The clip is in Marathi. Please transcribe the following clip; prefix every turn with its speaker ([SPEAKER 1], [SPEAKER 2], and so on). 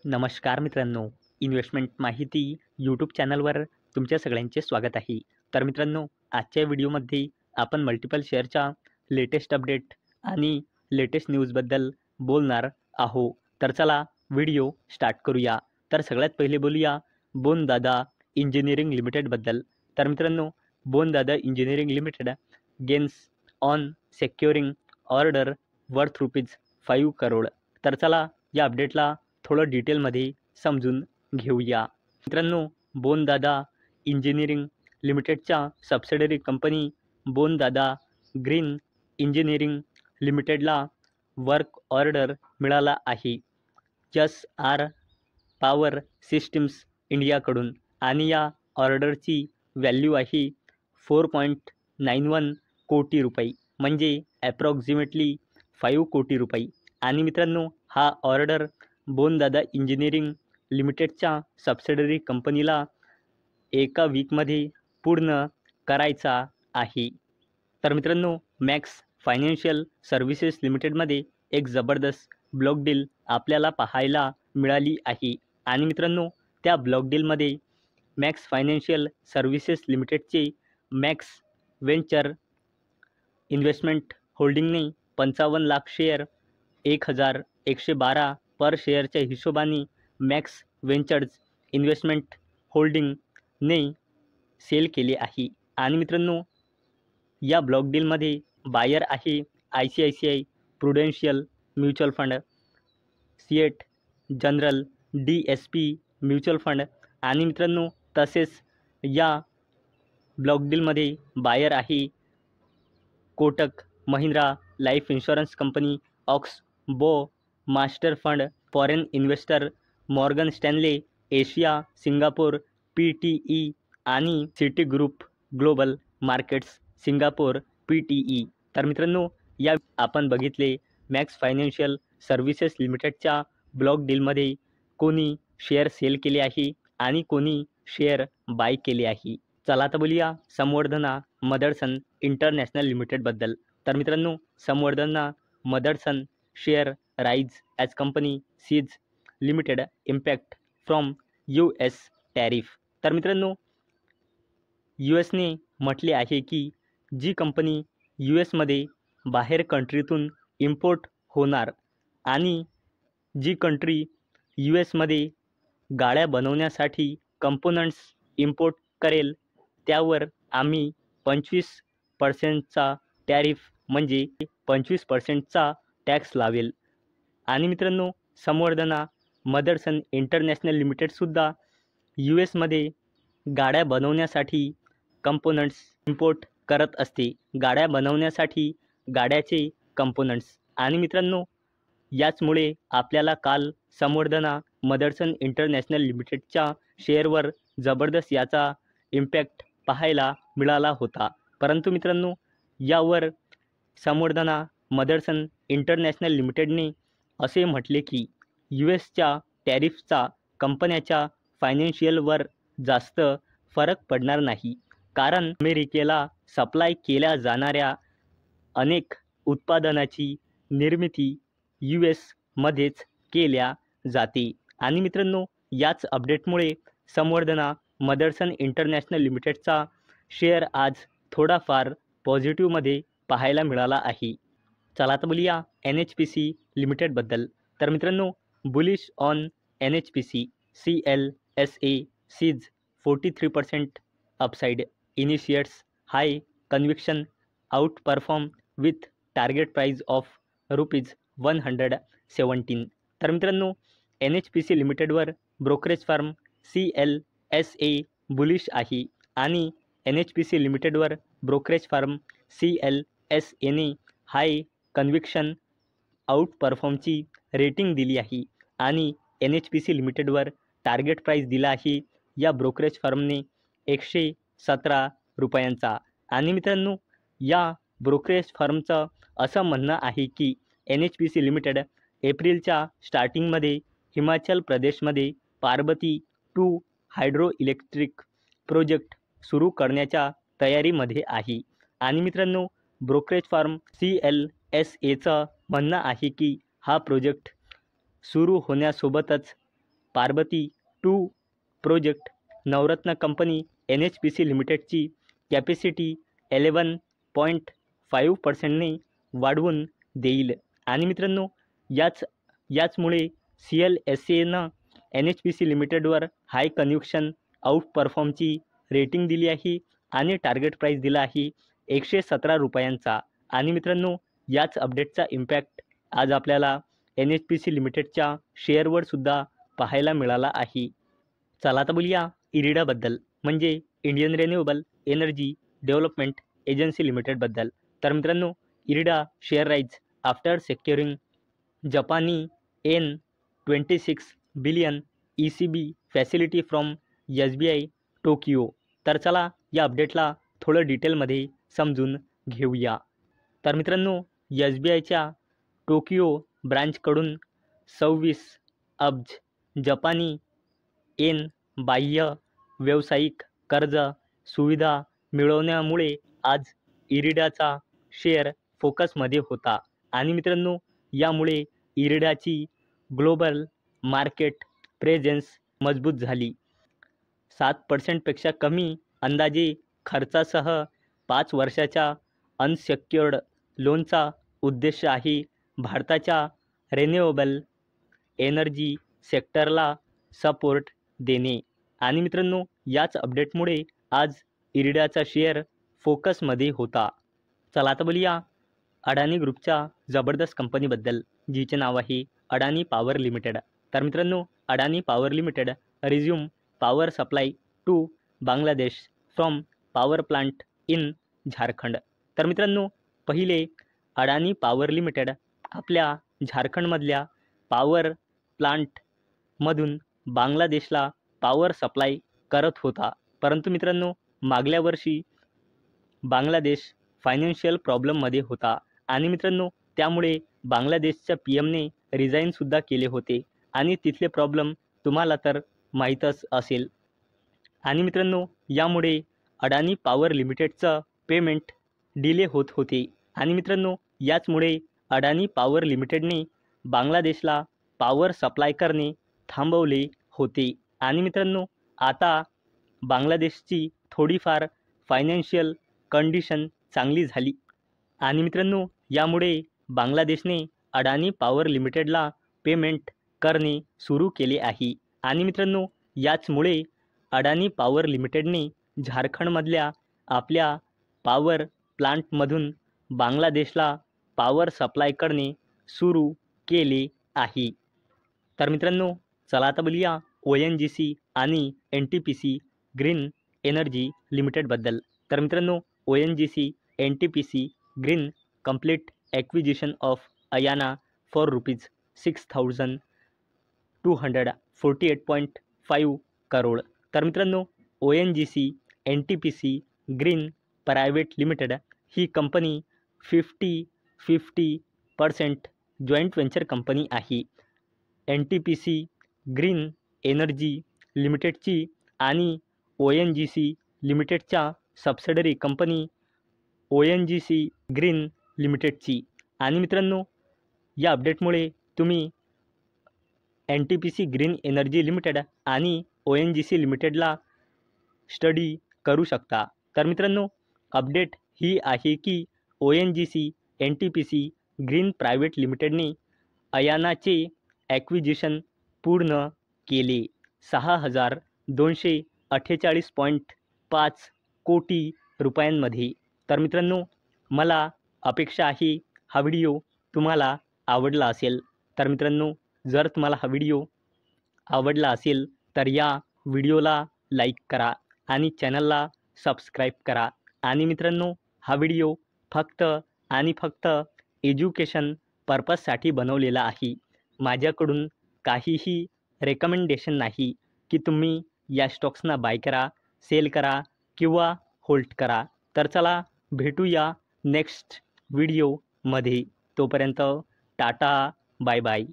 [SPEAKER 1] नमस्कार मित्रांनो, इन्व्हेस्टमेंट माहिती यूट्यूब चॅनलवर तुमच्या सगळ्यांचे स्वागत आहे. तर मित्रांनो, आजच्या व्हिडिओमध्ये आपण मल्टिपल शेअरच्या लेटेस्ट अपडेट आणि लेटेस्ट न्यूजबद्दल बोलणार आहोत. तर चला व्हिडिओ स्टार्ट करूया. तर सगळ्यात पहिले बोलूया बोनदादा इंजिनिअरिंग लिमिटेडबद्दल. तर मित्रांनो, Bondada engineering limited gains on securing order worth ₹5 crore. तर चला या अपडेटला थोडं डिटेलमध्ये समजून घेऊया. मित्रांनो, बोनदादा इंजिनिअरिंग लिमिटेडच्या subsidiary company Bondada green engineering लिमिटेडला वर्क ऑर्डर मिळाला आहे एस.आर. पॉवर सिस्टीम्स इंडियाकडून आणि या ऑर्डरची व्हॅल्यू आहे ₹4.91 कोटी, म्हणजे ॲप्रॉक्सिमेटली ₹5 कोटी. आणि मित्रांनो, हा ऑर्डर बोनदादा इंजिनिअरिंग लिमिटेडच्या सबसिडरी कंपनीला एका वीकमध्ये पूर्ण करायचा आहे. तर मित्रांनो, मॅक्स फायनान्शियल सर्व्हिसेस लिमिटेडमध्ये एक जबरदस्त ब्लॉक डील आपल्याला पाहायला मिळाली आहे. आणि मित्रांनो, त्या ब्लॉक डीलमध्ये मॅक्स फायनान्शियल सर्व्हिसेस लिमिटेडचे मॅक्स व्हेंचर इन्व्हेस्टमेंट होल्डिंगने 55 लाख शेअर 1112 पर शेअरच्या हिशोबाने मॅक्स व्हेंचर्स इन्व्हेस्टमेंट होल्डिंगने सेल केले आहे. आणि मित्रांनो, या ब्लॉक डीलमध्ये बायर आहे ICICI Prudential mutual fund, Societe Generale DSP mutual fund. आणि मित्रांनो, तसेच या ब्लॉक डीलमध्ये बायर आहे Kotak Mahindra life insurance company, Oxbow master fund, foreign investor, Morgan Stanley Asia, Singapore PTE आणि city group global markets Singapore PTE. तर मित्रांनो, या आपण बघितले मॅक्स फायनान्शियल सर्व्हिसेस लिमिटेडच्या ब्लॉक डीलमध्ये कोणी शेअर सेल केले आहे आणि कोणी शेअर बाय केले आहे. चला आता बोलूया संवर्धना मदरसन इंटरनॅशनल लिमिटेडबद्दल. तर मित्रांनो, Samvardhana Motherson share rise as company sees limited impact from US tariff. तर मित्रांनो, USने म्हटले आहे की जी कंपनी USमध्ये बाहेर कंट्रीतून इम्पोर्ट होणार आणि जी कंट्री USमध्ये गाड्या बनवण्यासाठी कंपोनंट्स इम्पोर्ट करेल त्यावर आम्ही 25% टॅरिफ म्हणजे 25% टॅक्स लावेल. आणि मित्रांनो, संवर्धना मदरसन इंटरनॅशनल लिमिटेडसुद्धा USमध्ये गाड्या बनवण्यासाठी कंपोनंट्स इम्पोर्ट करत असते, गाड्या बनवण्यासाठी गाड्याचे कंपोनंट्स. आणि मित्रांनो, याचमुळे आपल्याला काल संवर्धना मदरसन इंटरनॅशनल लिमिटेडच्या शेअरवर जबरदस्त याचा इम्पॅक्ट पाहायला मिळाला होता. परंतु मित्रांनो, यावर संवर्धना मदरसन इंटरनॅशनल लिमिटेडने असे म्हटले की USच्या टॅरिफचा कंपन्याच्या फायनान्शियलवर जास्त फरक पडणार नाही, कारण अमेरिकेला सप्लाय केल्या जाणाऱ्या अनेक उत्पादनाची निर्मिती USमध्येच केल्या जाते. आणि मित्रांनो, याच अपडेटमुळे संवर्धना मदरसन इंटरनॅशनल लिमिटेडचा शेअर आज थोडाफार पॉझिटिव्हमध्ये पाहायला मिळाला आहे. चला आता बोलूया NHPC लिमिटेडबद्दल. तर मित्रांनो, bullish on NHPC CLSA sees 43% upside, initiates high conviction outperform with target price of ₹117. तर मित्रांनो, NHPC लिमिटेडवर ब्रोकरेज फर्म CLSA बुलिश आहे आणि NHPC लिमिटेडवर ब्रोकरेज फर्म CLSAने हाय कन्विक्शन आउट परफॉर्मची रेटिंग दिली आहे आणि NHPC लिमिटेडवर टार्गेट प्राइस दिला आहे या ब्रोकरेज फर्मने ₹117. आणि मित्रांनो, या ब्रोकरेज फर्मचं असं म्हणणं आहे की NHPC लिमिटेड एप्रिलच्या स्टार्टिंगमध्ये हिमाचल प्रदेशमध्ये पार्बती 2 हायड्रो इलेक्ट्रिक प्रोजेक्ट सुरू करण्याच्या तयारीमध्ये आहे. आणि मित्रांनो, ब्रोकरेज फर्म CLSAचं म्हणणं आहे की हा प्रोजेक्ट सुरू होण्यासोबतच पार्वती 2 प्रोजेक्ट नवरत्न कंपनी NHPC लिमिटेडची कॅपॅसिटी 11.5%ने वाढवून देईल. आणि मित्रांनो याचमुळे CLSAनं NHPC लिमिटेडवर हाय कन्व्हिक्शन आउट परफॉर्मची रेटिंग दिली आहे आणि टार्गेट प्राईस दिला आहे 117 रुपयांचा. आणि मित्रांनो याच अपडेटचा इम्पॅक्ट आज आपल्याला NHPC लिमिटेडच्या शेअरवर सुद्धा पाहायला मिळाला आहे. चला आता बोलूया इरिडाबद्दल, म्हणजे Indian renewable energy development agency लिमिटेडबद्दल. तर मित्रांनो IREDA share rise after securing जपानी $26 billion ECB facility from SBI Tokyo. तर चला या अपडेटला थोडं डिटेलमध्ये समजून घेऊया. तर मित्रांनो SBIच्या टोकियो ब्रांचकडून 26 अब्ज जपानी येन बाह्य व्यावसायिक कर्ज सुविधा मिळवण्यामुळे आज इरिडाचा शेअर फोकसमध्ये होता. आणि मित्रांनो यामुळे इरिडाची ग्लोबल मार्केट प्रेझेन्स मजबूत झाली. 7% कमी अंदाजे खर्चासह 5 वर्षाच्या अनसेक्युर्ड लोनचा उद्देश आहे भारताच्या रिन्युएबल एनर्जी सेक्टरला सपोर्ट देणे. आणि मित्रांनो याच अपडेटमुळे आज इरिडाचा शेअर फोकसमध्ये होता. चला आता बोलूया अडानी ग्रुपच्या जबरदस्त कंपनीबद्दल, जिचे नाव आहे अडानी पॉवर लिमिटेड. तर मित्रांनो Adani power limited resume power supply to Bangladesh from power plant in Jharkhand. तर मित्रांनो पहिले अडानी पॉवर लिमिटेड आपल्या झारखंडमधल्या पॉवर प्लांटमधून बांगलादेशला पॉवर सप्लाय करत होता. परंतु मित्रांनो मागल्या वर्षी बांगलादेश फायनान्शियल प्रॉब्लेममध्ये होता आणि मित्रांनो त्यामुळे बांगलादेशच्या PMने रिझाईनसुद्धा केले होते आणि तिथले प्रॉब्लेम तुम्हाला तर माहीतच असेल. आणि मित्रांनो यामुळे अडानी पॉवर लिमिटेडचं पेमेंट डिले होत होते. आणि मित्रांनो याचमुळे अडानी पॉवर लिमिटेडने बांगलादेशला पॉवर सप्लाय करणे थांबवले होते. आणि मित्रांनो आता बांगलादेशची थोडीफार फायनान्शियल कंडिशन चांगली झाली. आणि मित्रांनो यामुळे बांगलादेशने अडानी पॉवर लिमिटेडला पेमेंट करणे सुरू केले आहे. आणि मित्रांनो याचमुळे अडानी पॉवर लिमिटेडने झारखंडमधल्या आपल्या पॉवर प्लांटमधून बांगलादेशला पॉवर सप्लाय करणे सुरू केले आहे. तर मित्रांनो चला आता बोलूया ONGC आणि NTPC ग्रीन एनर्जी लिमिटेडबद्दल. तर मित्रांनो ONGC NTPC green complete acquisition of Ayana for ₹6,248.5 crore. तर मित्रांनो ONGC NTPC green private limited ही कंपनी 50% जॉईंट व्हेंचर कंपनी आहे. NTPC ग्रीन एनर्जी लिमिटेडची आणि ONGC लिमिटेडच्या सबसिडरी कंपनी ONGC ग्रीन लिमिटेडची. आणि मित्रांनो या अपडेटमुळे तुम्ही NTPC ग्रीन एनर्जी लिमिटेड आणि ONGC लिमिटेडला स्टडी करू शकता. तर मित्रांनो अपडेट ही आहे की ONGC NTPC ग्रीन प्रायव्हेट लिमिटेडने अयानाचे ॲक्विजिशन पूर्ण केले 6,248.5 कोटी रुपयांमध्ये. तर मित्रांनो मला अपेक्षा आहे हा व्हिडिओ तुम्हाला आवडला असेल. तर मित्रांनो जर तुम्हाला हा व्हिडिओ आवडला असेल तर या व्हिडिओला लाईक करा आणि चॅनलला सबस्क्राईब करा. आणि मित्रांनो हा व्हिडिओ फक्त आणि फक्त एज्युकेशन पर्पजसाठी बनवलेला आहे. माझ्याकडून काहीही रेकमेंडेशन नाही की तुम्ही या स्टॉक्सना बाय करा, सेल करा किंवा होल्ड करा. तर चला भेटूया नेक्स्ट व्हिडिओमध्ये. तोपर्यंत टाटा, बाय बाय.